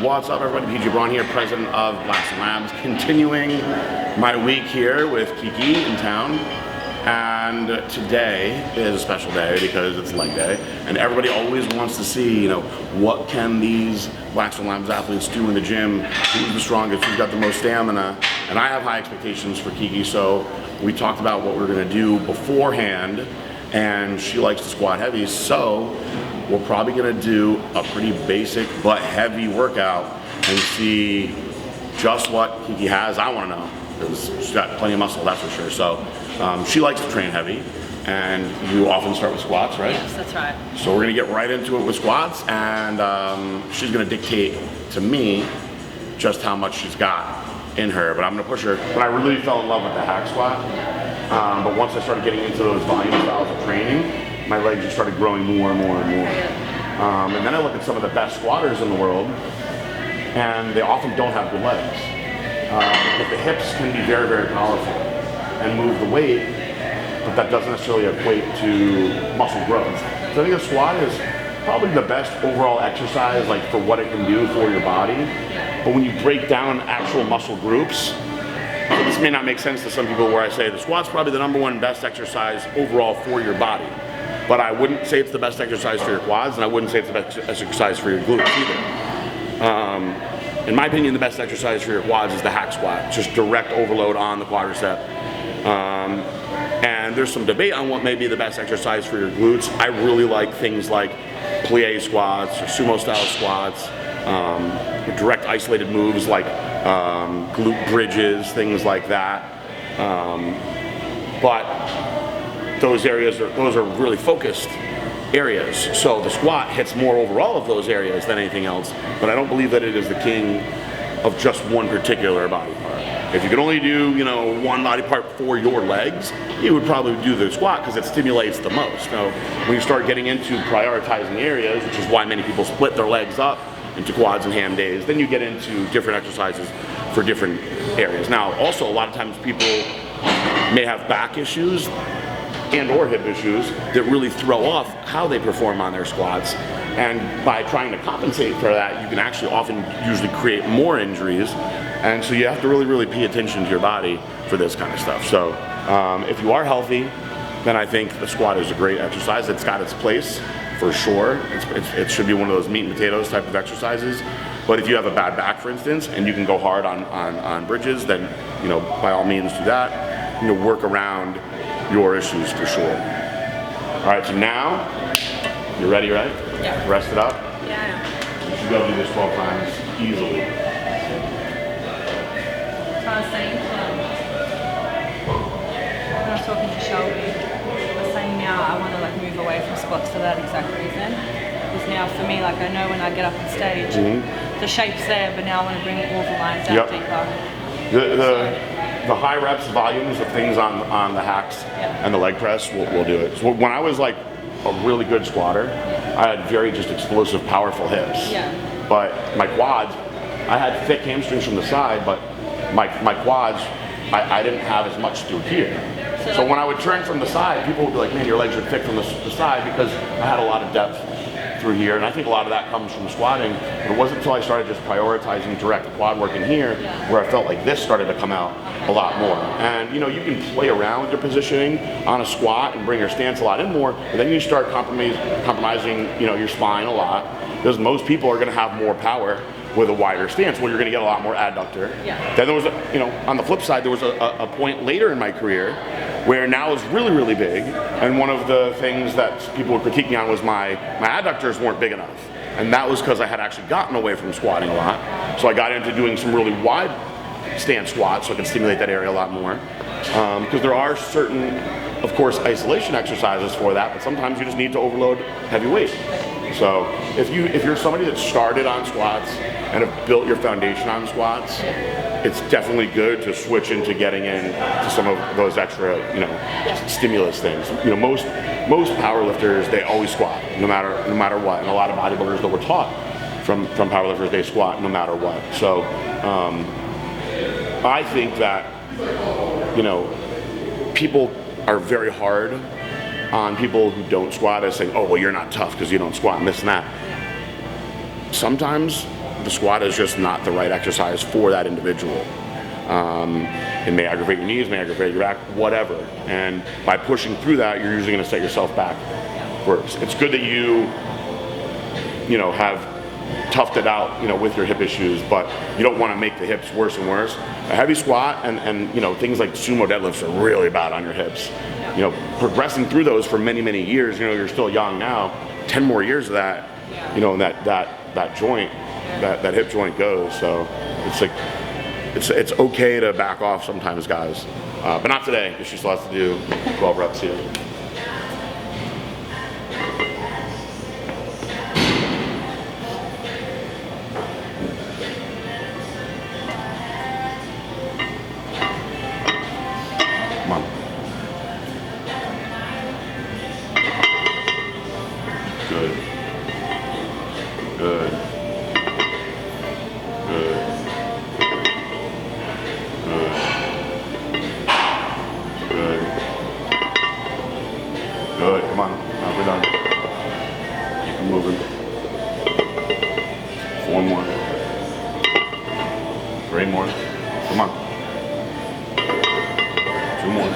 What's up, everybody? PG Braun here, president of Blackstone Labs, continuing my week here with Kiki in town. And today is a special day because it's leg day, and everybody always wants to see, what can these Blackstone Labs athletes do in the gym? Who's the strongest? Who's got the most stamina? And I have high expectations for Kiki, so we talked about what we're going to do beforehand, and she likes to squat heavy, so we're probably going to do a pretty basic but heavy workout and see just what Kiki has. I want to know, because she's got plenty of muscle, that's for sure. So she likes to train heavy, and you often start with squats, right? Yes, that's right. So we're going to get right into it with squats, and she's going to dictate to me just how much she's got in her, but I'm going to push her. But I really fell in love with the hack squat, but once I started getting into those volume styles of training, my legs just started growing more and more and more. And then I look at some of the best squatters in the world, and they often don't have good legs. But the hips can be very, very powerful and move the weight, but that doesn't necessarily equate to muscle growth. So I think a squat is probably the best overall exercise, for what it can do for your body. But when you break down actual muscle groups, this may not make sense to some people where I say the squat's probably the #1 best exercise overall for your body. But I wouldn't say it's the best exercise for your quads, and I wouldn't say it's the best exercise for your glutes either. In my opinion, the best exercise for your quads is the hack squat, just direct overload on the quadricep. And there's some debate on what may be the best exercise for your glutes. I really like things like plie squats or sumo style squats, direct isolated moves like glute bridges, things like that. But those are really focused areas. So the squat hits more over all of those areas than anything else, but I don't believe that it is the king of just one particular body part. If you could only do, one body part for your legs, you would probably do the squat because it stimulates the most. Now, when you start getting into prioritizing areas, which is why many people split their legs up into quads and ham days, then you get into different exercises for different areas. Now, also, a lot of times people may have back issues and or hip issues that really throw off how they perform on their squats, and by trying to compensate for that, you can actually often usually create more injuries, and so you have to really pay attention to your body for this kind of stuff. So if you are healthy, then I think the squat is a great exercise. It's got its place for sure. It should be one of those meat and potatoes type of exercises. But if you have a bad back, for instance, and you can go hard on bridges, then by all means do that. Work around your issues for sure. All right, so now you're ready, right? Yeah. Rest it up. Yeah, I know. You should go do this 12 times easily. So I was saying when I was talking to Shelby, I was saying now I want to move away from squats for that exact reason. Because now for me, I know when I get up on stage, the shape's there, but now I want to bring all the lines out deeper. The high reps volumes of things on the hacks and the leg press will do it. So when I was a really good squatter, I had very just explosive, powerful hips. Yeah. But my quads, I had thick hamstrings from the side, but my quads, I didn't have as much through here. So when I would turn from the side, people would be like, man, your legs are thick from the side, because I had a lot of depth through here, and I think a lot of that comes from squatting. But it wasn't until I started just prioritizing direct quad work in here where I felt like this started to come out a lot more. And you can play around with your positioning on a squat and bring your stance a lot in more, but then you start compromising your spine a lot, because most people are going to have more power with a wider stance. Well, you're going to get a lot more adductor. Yeah. Then there was, on the flip side, there was a point later in my career where now it's really big, and one of the things that people would critique me on was my adductors weren't big enough, and that was because I had actually gotten away from squatting a lot. So I got into doing some really wide stance squats so I can stimulate that area a lot more, because there are certain, of course, isolation exercises for that, but sometimes you just need to overload heavy weight. So if you're somebody that started on squats and have built your foundation on squats, it's definitely good to switch into getting into some of those extra, stimulus things. Most powerlifters, they always squat no matter what, and a lot of bodybuilders that were taught from powerlifters, they squat no matter what. So I think that people are very hard on people who don't squat as saying, oh, well, you're not tough because you don't squat and this and that. Sometimes the squat is just not the right exercise for that individual. It may aggravate your knees, may aggravate your back, whatever. And by pushing through that, you're usually going to set yourself back worse. It's good that you know, have toughed it out, you know, with your hip issues, but you don't want to make the hips worse and worse. A heavy squat and you know, things like sumo deadlifts are really bad on your hips. You know, progressing through those for many, many years, you know, you're still young now, 10 more years of that, you know, and that joint, that hip joint goes. So it's like, it's okay to back off sometimes, guys. But not today, because she still has to do 12 reps here. Come on. Good. Good. Good. Good. Good. Come on. Now we're done. Keep it moving. 4 more. 3 more. Come on. 2 more.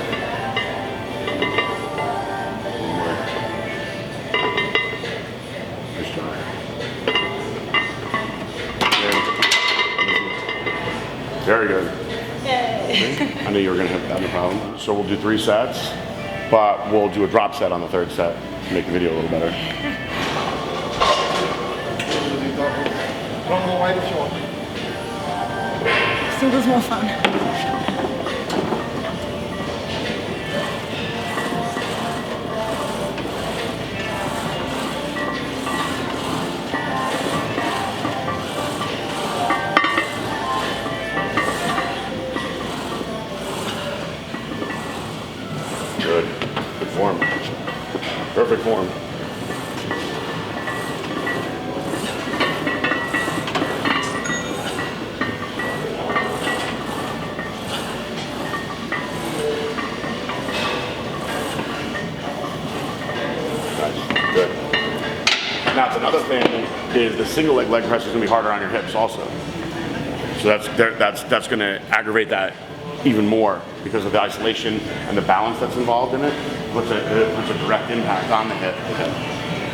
1 more. Nice job. Very good. Yay. I knew you were going to have that, no problem. So we'll do 3 sets, but we'll do a drop set on the 3rd set to make the video a little better. Single's more fun. Good. Good form. Perfect form. Nice. Good. Now, it's another thing is the single leg press is going to be harder on your hips also. So that's going to aggravate that even more because of the isolation and the balance that's involved in it. It puts a direct impact on the hip.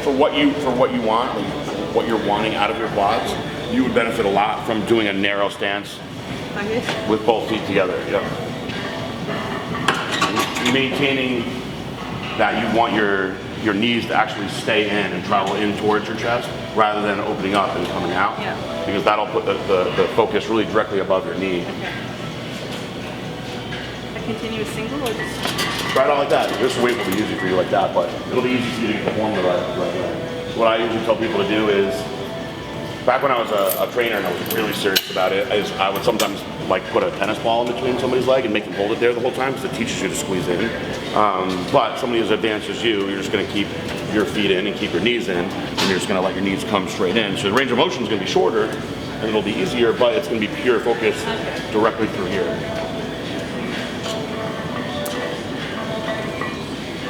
For what you want, like what you're wanting out of your quads, you would benefit a lot from doing a narrow stance Like this? with both feet together. Yep. Maintaining that you want your knees to actually stay in and travel in towards your chest rather than opening up and coming out. Yeah. Because that'll put the focus really directly above your knee. Okay. I continue with single or just? Try it out like that. This weight will be easy for you like that, but it'll be easy for you to perform the right way. What I usually tell people to do is, back when I was a trainer and I was really serious about it, I would sometimes like put a tennis ball in between somebody's leg and make them hold it there the whole time because it teaches you to squeeze in. But somebody as advanced as you, you're just going to keep your feet in and keep your knees in, and you're just going to let your knees come straight in. So the range of motion is going to be shorter, and it'll be easier, but it's going to be pure focus directly through here.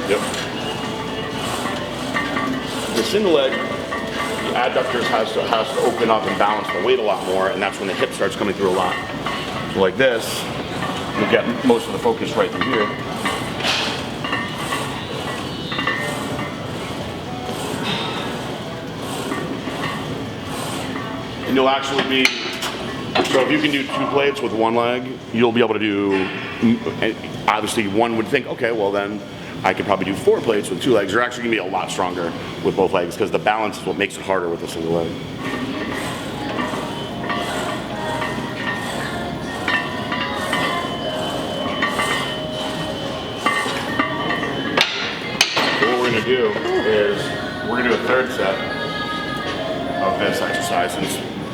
Yep. The single leg, the adductors has to open up and balance the weight a lot more, and that's when the hip starts coming through a lot. So like this, you'll get most of the focus right through here. And you'll actually be, so if you can do 2 plates with 1 leg, you'll be able to do, obviously one would think, okay, well then I could probably do 4 plates with 2 legs. You're actually gonna be a lot stronger with both legs because the balance is what makes it harder with a single leg. So what we're gonna do is we're gonna do a 3rd set of this exercise, and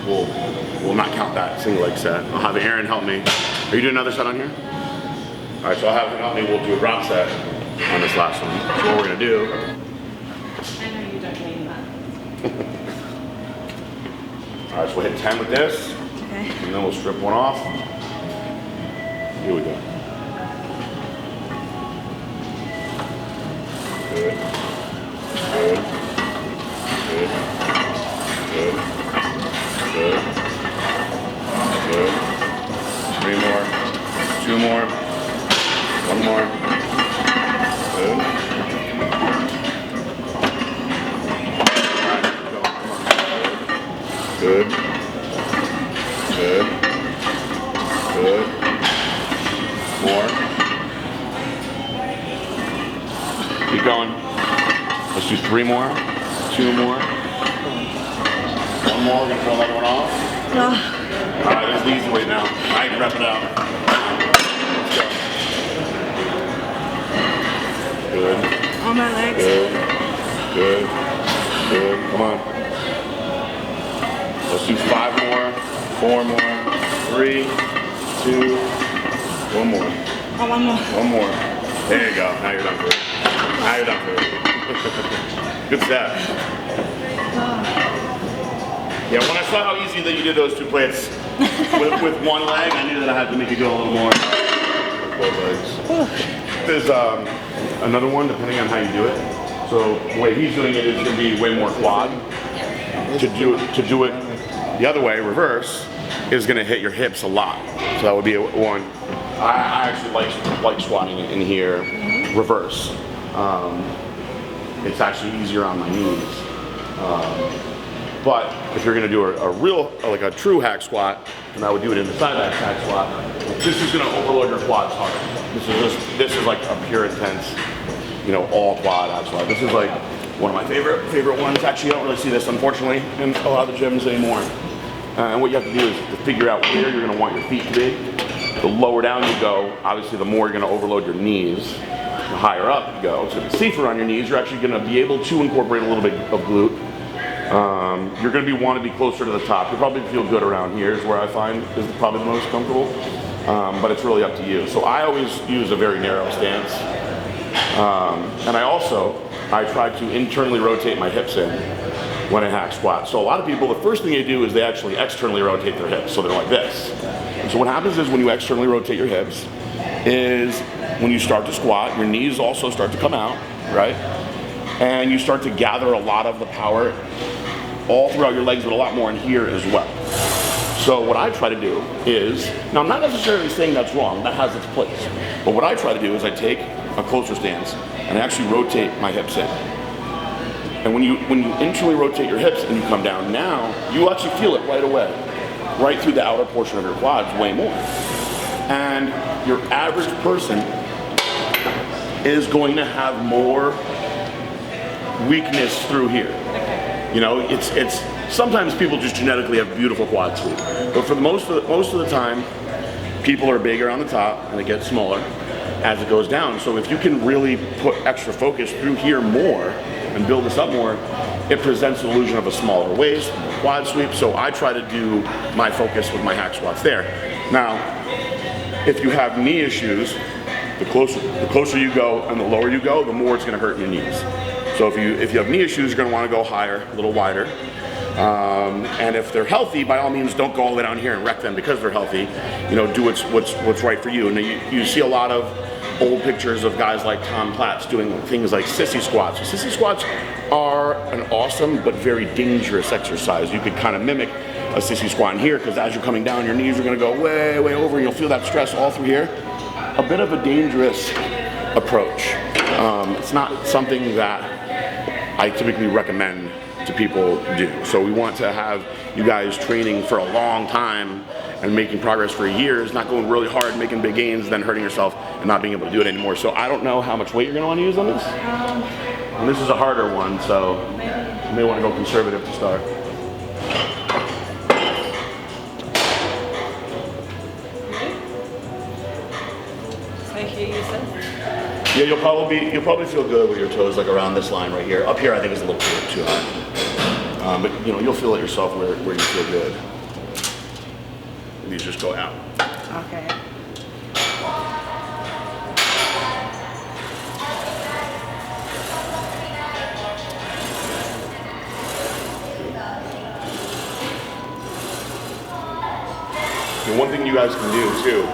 we'll not count that single leg set. I'll have Aaron help me. Are you doing another set on here? All right, so I'll have him help me. We'll do a drop set on this last one. So what we're gonna do. I know you don't mean that. All right, so we'll hit 10 with this, Okay. and then we'll strip one off. Here we go. Good. Good. Good. Good. Good. 2 more. 1 more. Good. Good. Good. Good. More. Keep going. Let's do 3 more. 2 more. 1 more. We're gonna throw that one off. All right, that's the easy way now. I can wrap it out. Let's go. Good. On my legs. Good. Good. Good. Come on. Let's do 5 more, 4 more, 3, 2, 1 more. Oh, 1 more. 1 more. There you go. Now you're done for it. Now you're done for it. Good set. Yeah, when I saw how easy that you did those 2 plates with 1 leg, I knew that I had to make you go a little more. Both legs. There's another one, depending on how you do it. So the way he's doing it is going to be way more quad. To do it the other way, reverse, is going to hit your hips a lot. So that would be one. I actually like squatting in here, reverse. It's actually easier on my knees. But if you're going to do a real, like a true hack squat, then I would do it in the side hack squat. This is going to overload your quads hard. This is like a pure intense, all quad hack squat. This is like one of my favorite ones. Actually, you don't really see this, unfortunately, in a lot of the gyms anymore. And what you have to do is to figure out where you're going to want your feet to be. The lower down you go, obviously the more you're going to overload your knees. The higher up you go, so it's safer on your knees. You're actually going to be able to incorporate a little bit of glute. You're going to want to be closer to the top. You'll probably feel good around here is where I find is probably the most comfortable. But it's really up to you. So I always use a very narrow stance. And I try to internally rotate my hips in when I hack squat. So a lot of people, the first thing they do is they actually externally rotate their hips. So they're like this. And so what happens is when you externally rotate your hips is when you start to squat, your knees also start to come out, right? And you start to gather a lot of the power all throughout your legs, but a lot more in here as well. So what I try to do is, now I'm not necessarily saying that's wrong, that has its place. But what I try to do is I take a closer stance and I actually rotate my hips in. And when you internally rotate your hips and you come down now, you actually feel it right away, right through the outer portion of your quads way more. And your average person is going to have more weakness through here. It's sometimes people just genetically have beautiful quad sweep, but for the most of the time, people are bigger on the top and it gets smaller as it goes down. So if you can really put extra focus through here more and build this up more, it presents an illusion of a smaller waist, more quad sweep. So I try to do my focus with my hack squats there. Now, if you have knee issues, the closer you go and the lower you go, the more it's going to hurt your knees. So if you have knee issues, you're going to want to go higher, a little wider. And if they're healthy, by all means, don't go all the way down here and wreck them because they're healthy. Do what's right for you. And you see a lot of old pictures of guys like Tom Platz doing things like sissy squats. So sissy squats are an awesome but very dangerous exercise. You could kind of mimic a sissy squat in here because as you're coming down, your knees are going to go way, way over. And you'll feel that stress all through here. A bit of a dangerous approach. It's not something that I typically recommend to people do. So we want to have you guys training for a long time and making progress for years, not going really hard, making big gains, then hurting yourself and not being able to do it anymore. So I don't know how much weight you're going to want to use on this. And this is a harder one, so you may want to go conservative to start. Yeah, you'll probably feel good with your toes like around this line right here. Up here, I think is a little too high. But you'll feel it yourself where you feel good. These just go out. Okay. And one thing you guys can do too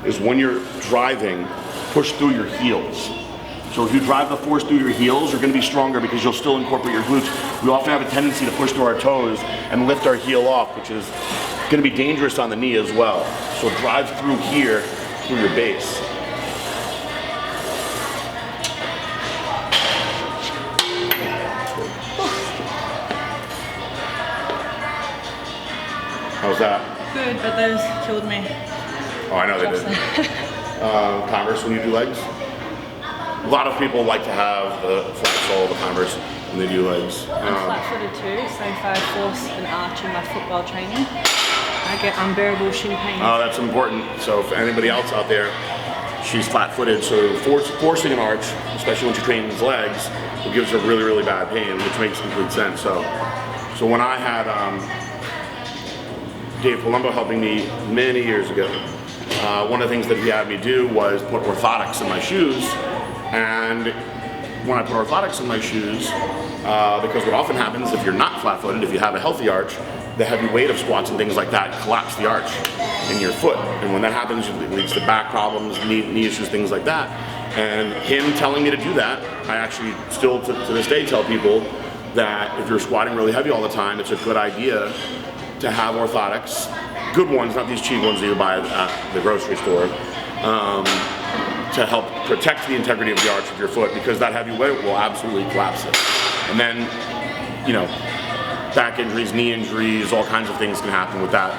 is when you're driving, push through your heels. So if you drive the force through your heels, you're going to be stronger because you'll still incorporate your glutes. We often have a tendency to push through our toes and lift our heel off, which is going to be dangerous on the knee as well. So drive through here through your base. How's that? Good, but those killed me. Oh, I know they did. Converse when you do legs? A lot of people like to have the flat sole of the Converse when they do legs. I'm flat-footed too, so if I force an arch in my football training, I get unbearable shin pain. Oh, that's important. So for anybody else out there, she's flat-footed, so forcing an arch, especially when she trains legs, it gives her really, really bad pain, which makes complete sense. So when I had Dave Palumbo helping me many years ago, one of the things that he had me do was put orthotics in my shoes. And when I put orthotics in my shoes, because what often happens if you're not flat-footed, if you have a healthy arch, the heavy weight of squats and things like that collapse the arch in your foot. And when that happens, it leads to back problems, knee issues, things like that. And him telling me to do that, I actually still to this day tell people that if you're squatting really heavy all the time, it's a good idea to have orthotics, good ones, not these cheap ones that you buy at the grocery store, to help protect the integrity of the arch of your foot, because that heavy weight will absolutely collapse it. And then, you know, back injuries, knee injuries, all kinds of things can happen with that.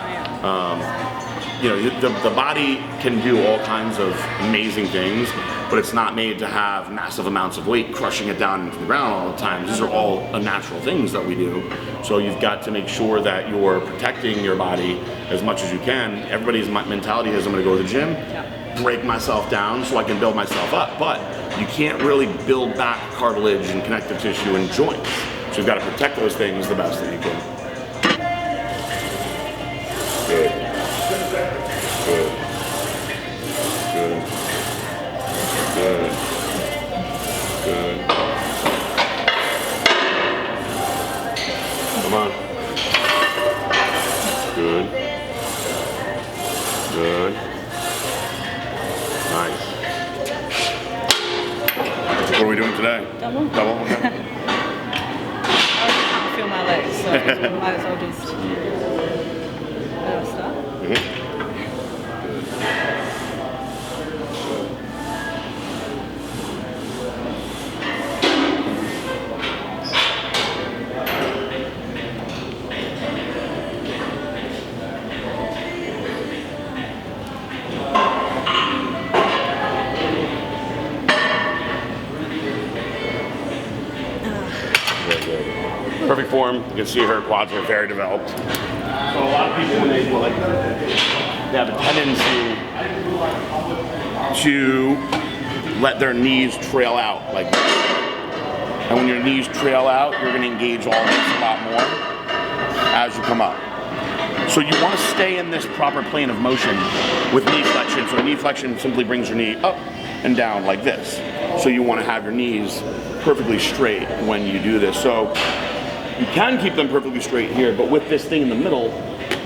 You know, the body can do all kinds of amazing things, but it's not made to have massive amounts of weight crushing it down into the ground all the time. These are all unnatural things that we do. So you've got to make sure that you're protecting your body as much as you can. Everybody's mentality is, I'm gonna go to the gym, break myself down so I can build myself up. But you can't really build back cartilage and connective tissue and joints. So you've got to protect those things the best that you can. Good. Good. Good. Good. Good. Come on. Good. Good. Nice. What are we doing today? Double. Double? Okay. I can't feel my legs, so might as well just start. Perfect form. You can see her quads are very developed. So a lot of people, when they do like, they have a tendency to let their knees trail out like this. And when your knees trail out, you're going to engage all this a lot more as you come up. So you want to stay in this proper plane of motion with knee flexion. So knee flexion simply brings your knee up and down like this. So you want to have your knees perfectly straight when you do this. So you can keep them perfectly straight here, but with this thing in the middle,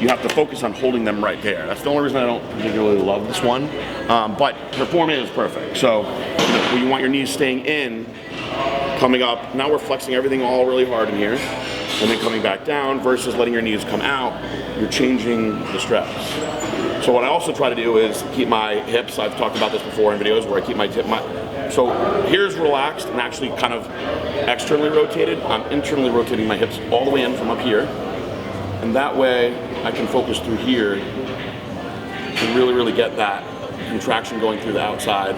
you have to focus on holding them right there. That's the only reason I don't particularly love this one, but the form is perfect. So you want your knees staying in, coming up. Now we're flexing everything all really hard in here, and then coming back down versus letting your knees come out. You're changing the stress. So what I also try to do is keep my hips, I've talked about this before in videos where I keep so here's relaxed and actually kind of externally rotated. I'm internally rotating my hips all the way in from up here. And that way I can focus through here and really, really get that contraction going through the outside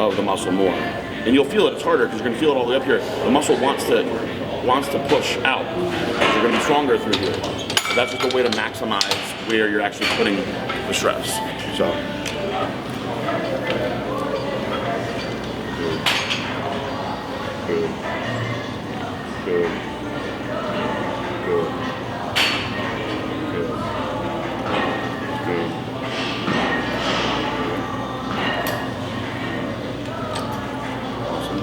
of the muscle more. And you'll feel it, it's harder because you're gonna feel it all the way up here. The muscle wants to push out. You're gonna be stronger through here. So that's just a way to maximize where you're actually putting the stress. So. Good. Good. Good. Good. Good. Awesome.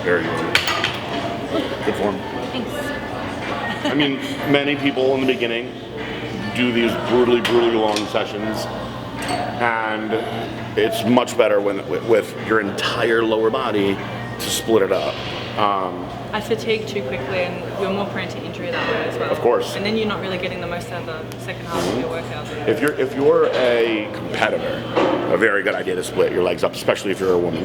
Very good. Good form. Thanks. I mean, many people in the beginning do these brutally, brutally long sessions. And it's much better when with your entire lower body to split it up. I fatigue too quickly, and you're more prone to injury that way as well. Of course. And then you're not really getting the most out of the second half of your workout. If you're a competitor, a very good idea to split your legs up, especially if you're a woman.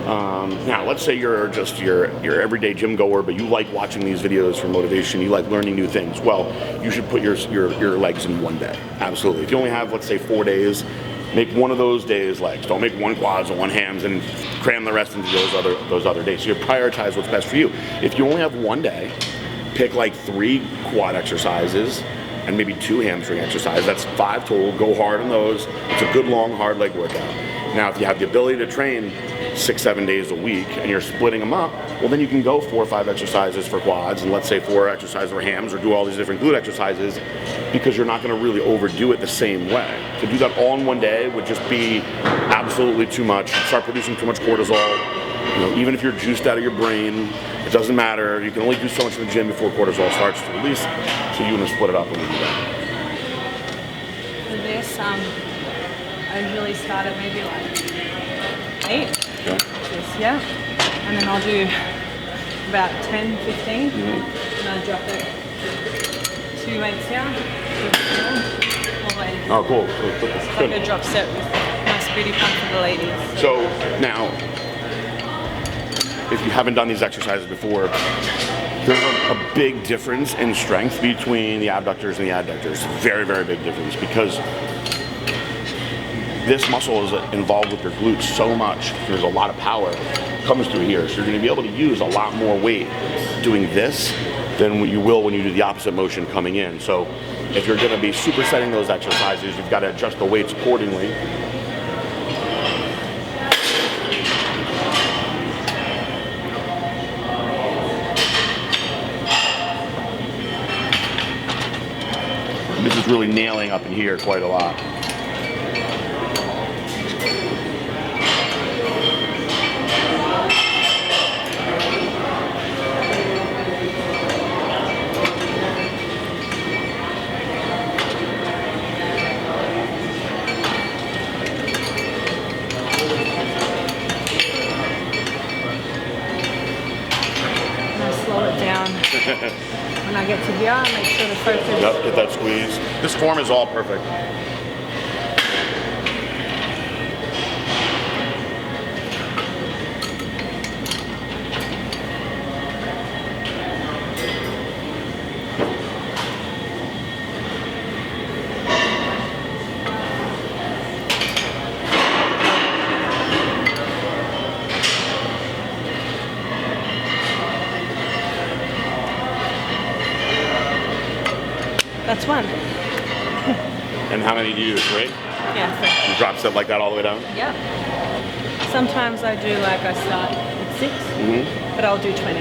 Now, let's say you're just your everyday gym goer, but you like watching these videos for motivation. You like learning new things. Well, you should put your legs in one day. Absolutely. If you only have, let's say, 4 days, make one of those days legs. Don't make one quads or one hams and cram the rest into those other days. So you prioritize what's best for you. If you only have one day, pick like 3 quad exercises and maybe 2 hamstring exercises. That's 5 total. Go hard on those. It's a good long hard leg workout. Now, if you have the ability to train 6-7 days a week and you're splitting them up, well, then you can go 4 or 5 exercises for quads and let's say 4 exercises for hams, or do all these different glute exercises, because you're not going to really overdo it the same way. To do that all in one day would just be absolutely too much. Start producing too much cortisol. You know, even if you're juiced out of your brain, it doesn't matter. You can only do so much in the gym before cortisol starts to release. So you want to split it up when you do that. For this, I usually start at maybe like 8. Okay. Yeah. And then I'll do about 10, 15. And I drop it 2 weights down. All the way to Oh, cool. It's like a drop set with nice booty pump for the ladies. So now, if you haven't done these exercises before, there's a big difference in strength between the abductors and the adductors. Very, very big difference, because this muscle is involved with your glutes so much. There's a lot of power comes through here. So you're going to be able to use a lot more weight doing this than you will when you do the opposite motion coming in. So if you're going to be supersetting those exercises, you've got to adjust the weights accordingly. This is really nailing up in here quite a lot. When I get to here, I make sure to focus. Yep, get that squeeze. This form is all perfect. That's 1. And how many do you do? 3? Yeah, 3. You drop step like that all the way down? Yeah. Sometimes I do like I start at 6, but I'll do 20.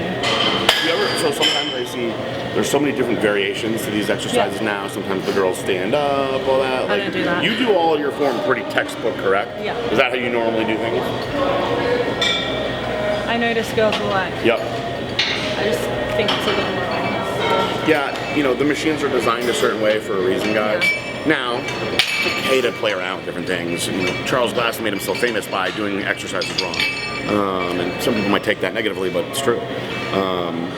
So sometimes I see there's so many different variations to these exercises now. Sometimes the girls stand up, all that. I don't do that. You do all your form pretty textbook, correct? Yeah. Is that how you normally do things? I notice girls will like. Yep. I just think it's a little more fun. Yeah, you know, the machines are designed a certain way for a reason, guys. Now, it's okay to play around with different things. You know, Charles Glass made himself famous by doing exercises wrong. And some people might take that negatively, but it's true.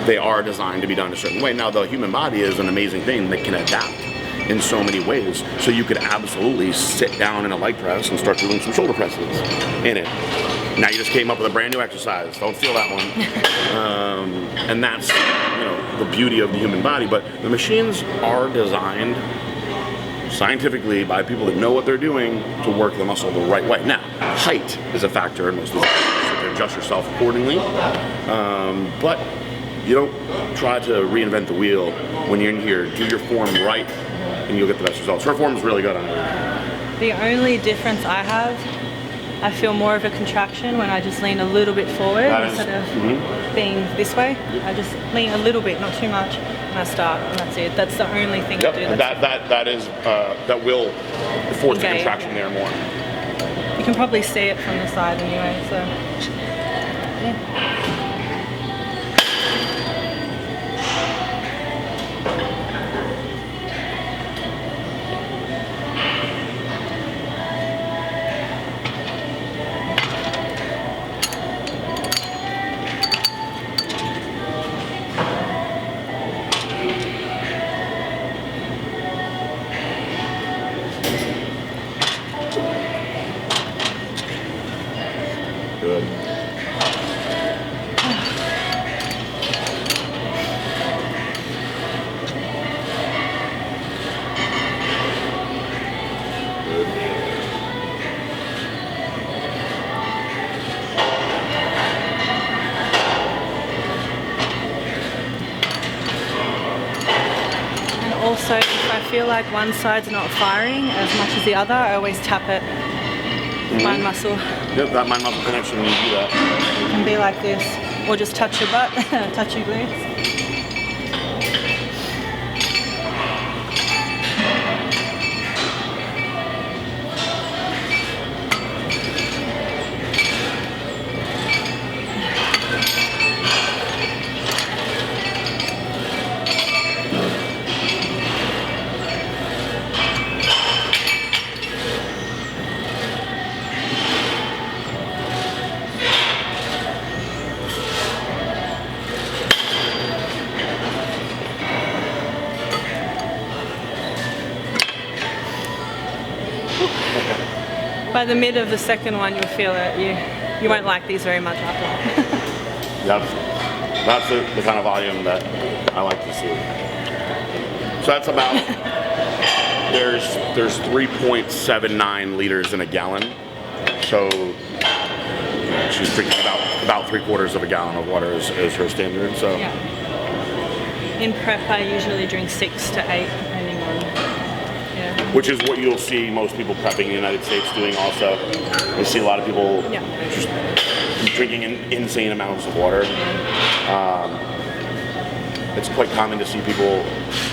They are designed to be done a certain way. Now, the human body is an amazing thing that can adapt in so many ways. So you could absolutely sit down in a leg press and start doing some shoulder presses in it. Now you just came up with a brand new exercise. Don't steal that one. And that's, you know, the beauty of the human body. But the machines are designed scientifically by people that know what they're doing to work the muscle the right way. Now, height is a factor in most of the so to adjust yourself accordingly. But you don't try to reinvent the wheel when you're in here. Do your form right, and you'll get the best results. Her form is really good on it. The only difference I have, I feel more of a contraction when I just lean a little bit forward instead of being this way. I just lean a little bit, not too much, and I start, and that's it. That's the only thing I do. That will force the contraction there more. You can probably see it from the side anyway, so yeah. Also, if I feel like one side's not firing as much as the other, I always tap it. Mind muscle. Yep, that mind muscle connection, you do that. It can be like this, or just touch your butt, touch your glutes. By the mid of the second one, you'll feel it. You won't like these very much after. That's the kind of volume that I like to see. So that's about, there's 3.79 liters in a gallon. So she's drinking about 3/4 of a gallon of water is her standard. So Yeah. In prep, I usually drink 6 to 8, depending on. Yeah. which is what you'll see most people prepping in the United States doing also. You see a lot of people Yeah. just drinking insane amounts of water. It's quite common to see people,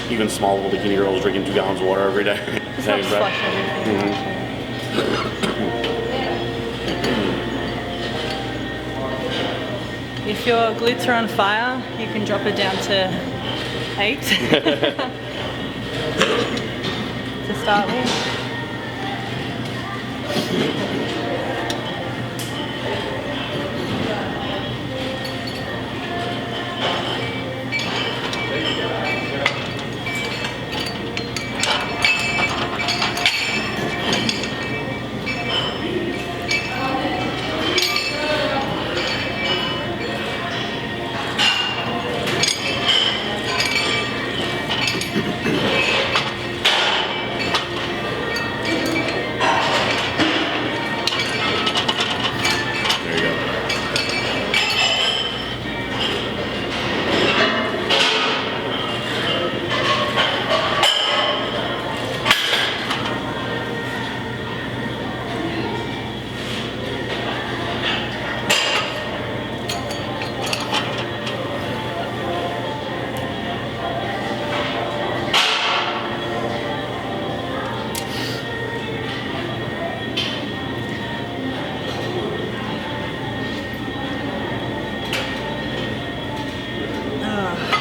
even small little bikini girls, drinking 2 gallons of water every day. It's not flush everything. If your glutes are on fire, you can drop it down to 8 to start with.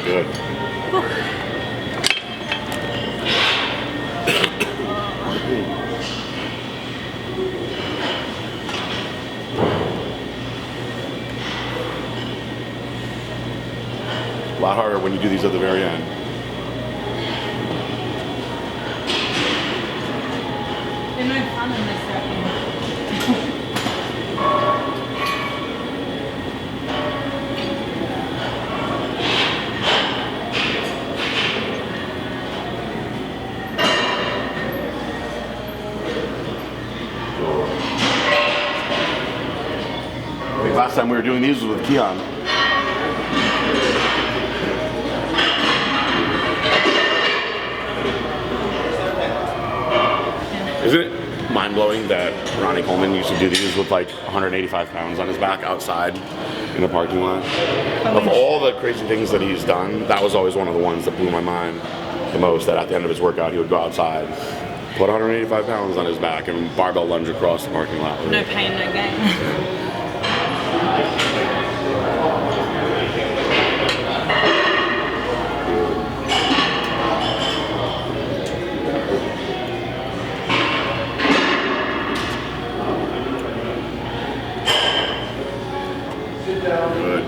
Good. A lot harder when you do these at the very end. They're no fun unless they're I think last time we were doing these was with Keon. Isn't it mind-blowing that Ronnie Coleman used to do these with like 185 pounds on his back outside in a parking lot? Of all the crazy things that he's done, that was always one of the ones that blew my mind the most, that at the end of his workout he would go outside, put 185 pounds on his back and barbell lunge across the parking lot. no pain, no gain. Good.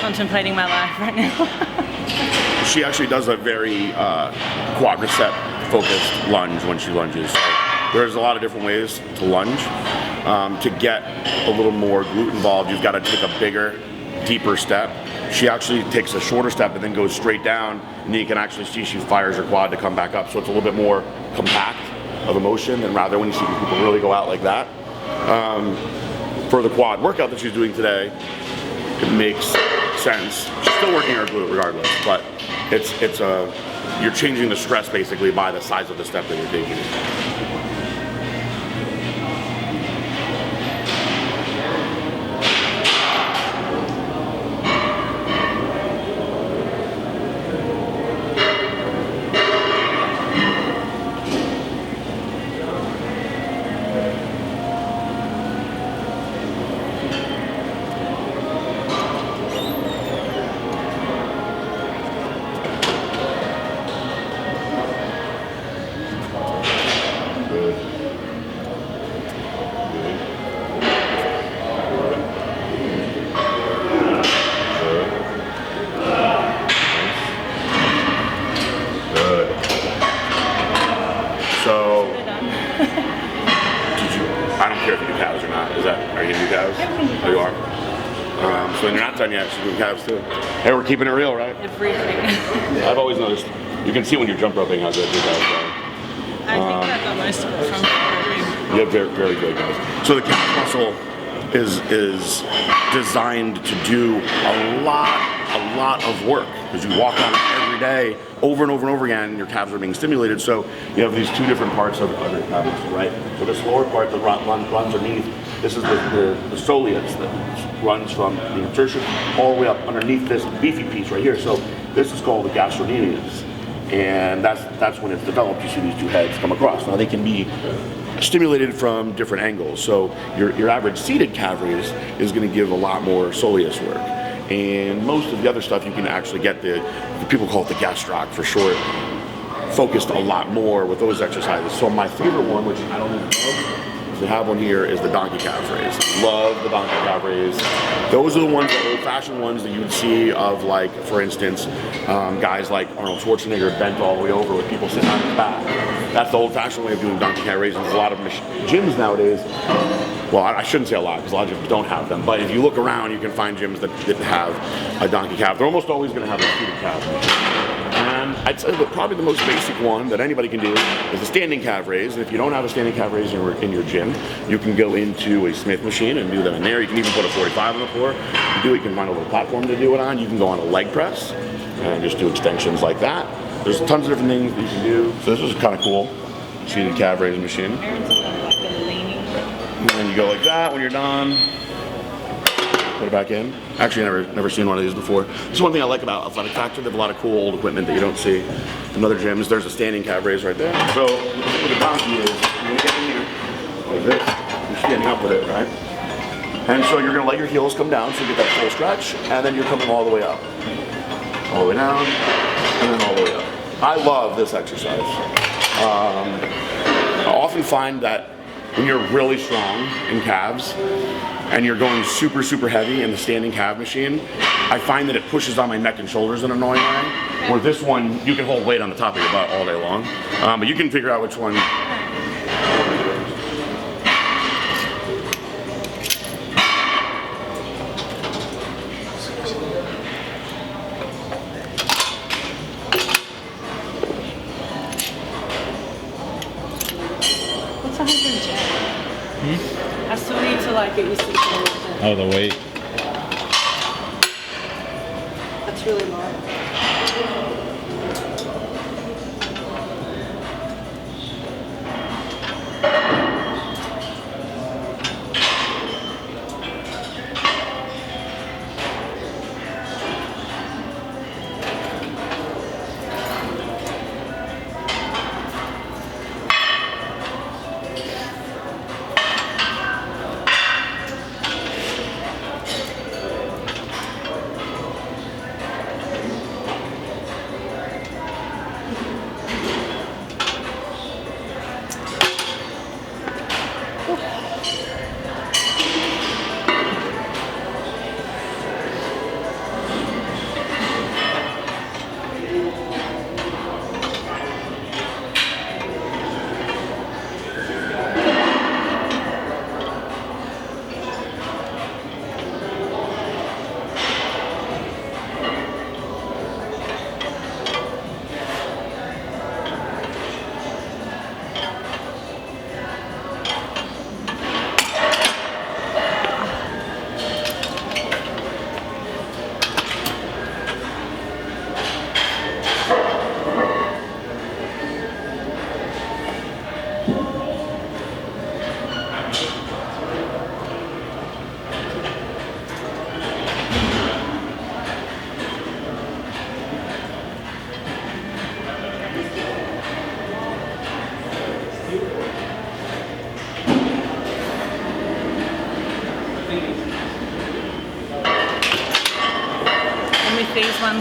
Contemplating my life right now. she actually does a very quadricep focused lunge when she lunges. So there's a lot of different ways to lunge. To get a little more glute involved, you've got to take a bigger, deeper step. She actually takes a shorter step and then goes straight down, and then you can actually see she fires her quad to come back up. So it's a little bit more compact of a motion than rather when you see people really go out like that. For the quad workout that she's doing today, it makes sense. She's still working her glute regardless, but you're changing the stress basically by the size of the step that you're taking. So you're not done yet, she's doing calves too. Hey, we're keeping it real, right? Everything. I've always noticed, you can see when you're jump roping how good your calves are. I think I got most of it from roping. You have very, very good guys. So the calf muscle is designed to do a lot of work because you walk on it every day over and over and over again, and your calves are being stimulated. So you have these two different parts of your calf muscle, right? So this lower part that runs underneath, this is the soleus that runs from the insertion all the way up underneath this beefy piece right here. So this is called the gastrocnemius. And that's when it's developed. You see these two heads come across. Now they can be stimulated from different angles. So your average seated calf raise is going to give a lot more soleus work. And most of the other stuff you can actually get the people call it the gastroc for short, focused a lot more with those exercises. So my favorite one, which I don't even know, we have one here, is the donkey calf raise. Love the donkey calf raise. Those are the ones, the old-fashioned ones that you would see of, like, for instance, guys like Arnold Schwarzenegger bent all the way over with people sitting on his back. That's the old-fashioned way of doing donkey calf raises. A lot of gyms nowadays, well, I shouldn't say a lot because a lot of gyms don't have them, but if you look around, you can find gyms that have a donkey calf. They're almost always going to have a seated calf. And I'd say that probably the most basic one that anybody can do is a standing calf raise. And if you don't have a standing calf raise in your gym, you can go into a Smith machine and do them in there. You can even put a 45 on the floor. You can find a little platform to do it on. You can go on a leg press and just do extensions like that. There's tons of different things that you can do. So this is kind of cool. Seated calf raise machine. And then you go like that when you're done. Put it back in. Actually, never seen one of these before. This is one thing I like about Athletic Factory. They have a lot of cool old equipment that you don't see in other gyms. There's a standing calf raise right there. So what the donkey is, you're gonna get in here like this. You're standing up with it, right? And so you're gonna let your heels come down so you get that full stretch, and then you're coming all the way up, all the way down, and then all the way up. I love this exercise. I often find that when you're really strong in calves and you're going super, super heavy in the standing calf machine, I find that it pushes on my neck and shoulders in an annoying way. Where this one, you can hold weight on the top of your butt all day long. But you can figure out which one. What's 110? I still need to like get used to the Oh, the weight. That's really low.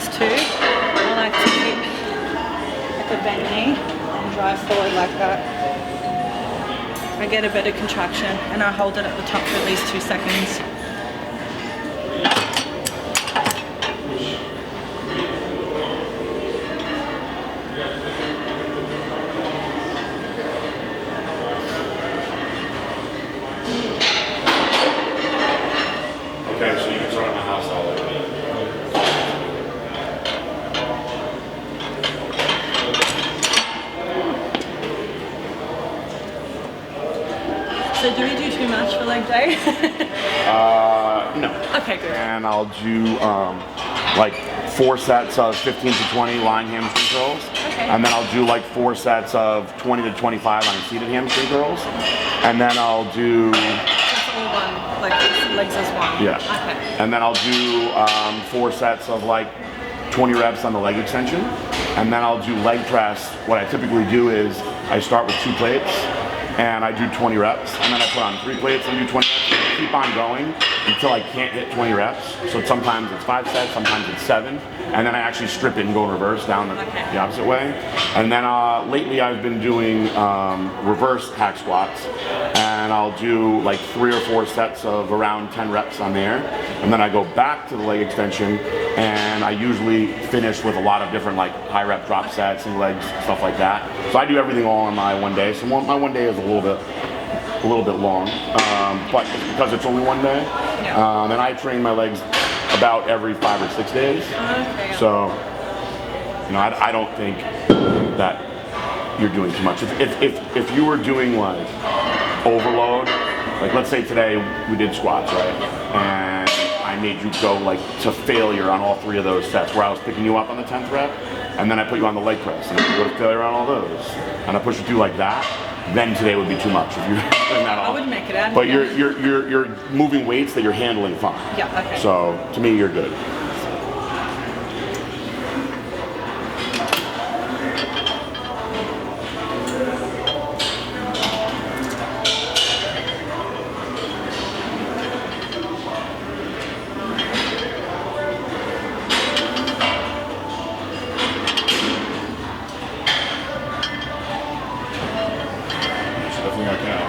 ones too. I like to keep like a bent knee and drive forward like that. I get a better contraction and I hold it at the top for at least 2 seconds. Okay, so you can start on the house all over. So do we do too much for leg day? No. Okay, good. And I'll do like 4 sets of 15 to 20 lying hamstring curls. Okay. And then I'll do like 4 sets of 20 to 25 on seated hamstring curls. And then I'll do... That's all one, like legs as one? Yeah. Okay. And then I'll do 4 sets of like 20 reps on the leg extension. And then I'll do leg press. What I typically do is I start with 2 plates and I do 20 reps. And then I put on 3 plates and do 20 reps. And keep on going until I can't hit 20 reps. So sometimes it's 5 sets, sometimes it's 7. And then I actually strip it and go in reverse down the opposite way. And then lately I've been doing reverse hack squats. And I'll do like 3 or 4 sets of around 10 reps on there. And then I go back to the leg extension and I usually finish with a lot of different like high rep drop sets and legs, stuff like that. So I do everything all on my one day. So my one day is a little bit long, but because it's only one day, and I train my legs about every 5 or 6 days. Okay. So, you know, I don't think that you're doing too much. If you were doing like overload, like let's say today we did squats, right? And I made you go like to failure on all 3 of those sets, where I was picking you up on the 10th rep, and then I put you on the leg press, and you go to failure on all those, and I push you through like that. Then today would be too much if you're doing that all. I would make it out. But you're moving weights that you're handling fine. Yeah, okay. So to me, you're good. Definitely not now.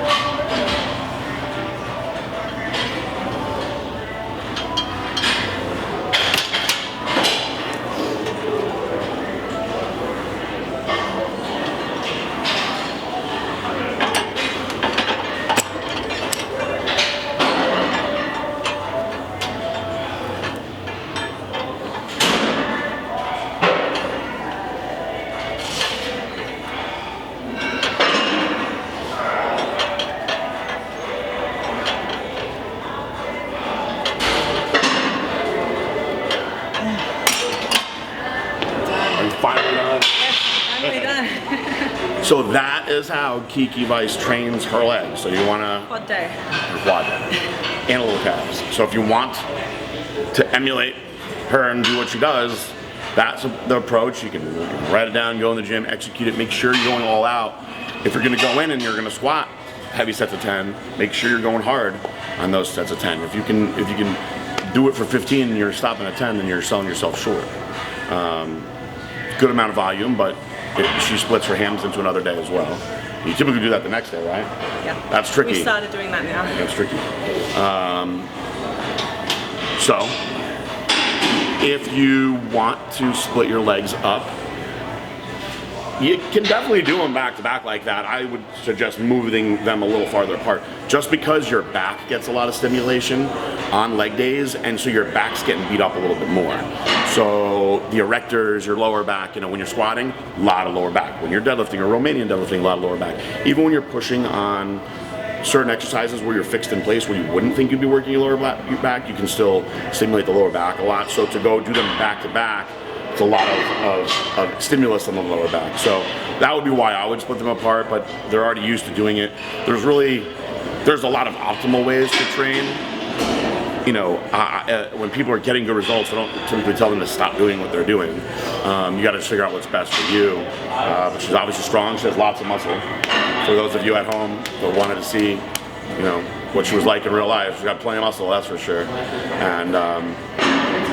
Finally done. Finally done. So that is how Kiki Vhyce trains her legs. So you want to Quad day. quad and a little calves. So if you want to emulate her and do what she does, that's the approach. You can write it down, go in the gym, execute it. Make sure you're going all out. If you're going to go in and you're going to squat heavy sets of 10, make sure you're going hard on those sets of 10. If you can do it for 15 and you're stopping at 10, then you're selling yourself short. Good amount of volume, but she splits her hams into another day as well. You typically do that the next day, right? Yeah. That's tricky. We started doing that now. That's tricky. So, if you want to split your legs up, you can definitely do them back to back like that. I would suggest moving them a little farther apart, just because your back gets a lot of stimulation on leg days, and so your back's getting beat up a little bit more. So the erectors, your lower back, when you're squatting, a lot of lower back. When you're deadlifting or Romanian deadlifting, a lot of lower back. Even when you're pushing on certain exercises where you're fixed in place, where you wouldn't think you'd be working your lower back, you can still stimulate the lower back a lot. So to go do them back to back, it's a lot of stimulus on the lower back. So that would be why I would split them apart, but they're already used to doing it. There's a lot of optimal ways to train. When people are getting good results, I don't typically tell them to stop doing what they're doing. You got to figure out what's best for you. But she's obviously strong. She has lots of muscle. For those of you at home that wanted to see, what she was like in real life, she got plenty of muscle, that's for sure. And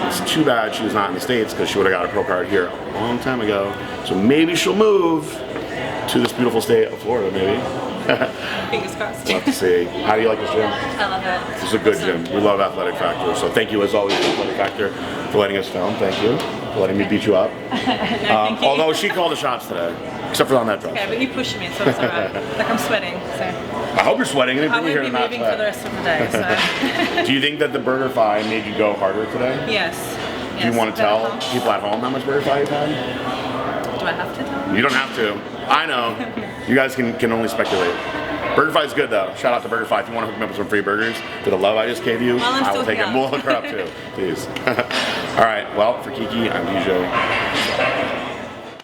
It's too bad she's not in the States because she would have got a pro card here a long time ago. So maybe she'll move to this beautiful state of Florida, maybe. Fingers crossed. We'll have to see. How do you like this gym? I love it. This is a good gym. We love Athletic Factor. So thank you as always, Athletic Factor, for letting us film. Thank you for letting me beat you up. Thank you. Although she called the shots today, except for on that dress. Okay, but you pushed me, so it's alright. Like I'm sweating, so. I hope you're sweating. I didn't I bring you won't here be to not moving for the sweat. rest of the day, so. Do you think that the BurgerFi made you go harder today? Yes. Do you want to tell people at home how much BurgerFi you've had? Do I have to tell them? You don't have to. I know. You guys can only speculate. BurgerFi is good though. Shout out to BurgerFi. If you want to hook me up with some free burgers for the love I just gave you, Well, I'm I will still take it. here. We'll hook her up too, please. All right. Well, for Kiki, I'm DJ.